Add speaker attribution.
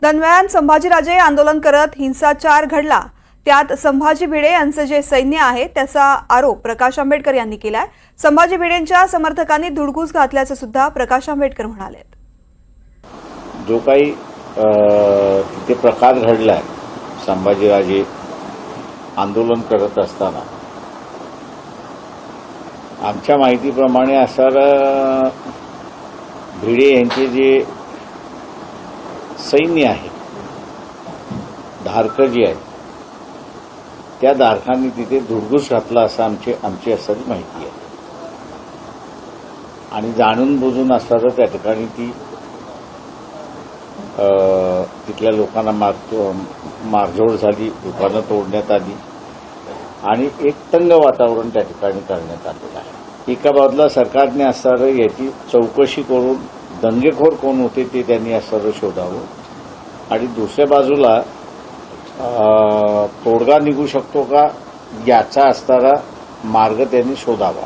Speaker 1: दरम्यान संभाजीराजे आंदोलन करत हिंसाचार घडला, त्यात संभाजी भिडे यांचे जे सैन्य आहे त्याचा आरोप प्रकाश आंबेडकर यांनी केलाय। संभाजी भिडेंच्या समर्थकांनी धुडगूस घातल्याचं सुद्धा प्रकाश आंबेडकर म्हणाले।
Speaker 2: जो काही तिथे प्रकार घडलाय संभाजीराजे आंदोलन करत असताना आमच्या माहितीप्रमाणे असणारं भिडे यांचे जे सैन्य आहे, धारक जी आहेत, त्या धारकांनी तिथे धुडगूस घातला असं आमची असणारी माहिती आहे। आणि जाणून बुजून असणारं त्या ठिकाणी ती तिथल्या लोकांना मारझोड झाली, दुकानं तोडण्यात आली आणि एक तंग वातावरण त्या ठिकाणी करण्यात आलेलं आहे। एका बाजूला सरकारने असणारं याची चौकशी करून दंगेखोर कोण होते ते त्यांनी असणारं शोधावं आणि दुसऱ्या बाजूला तोडगा निघू शकतो का याचा असणारा मार्ग त्यांनी शोधावा।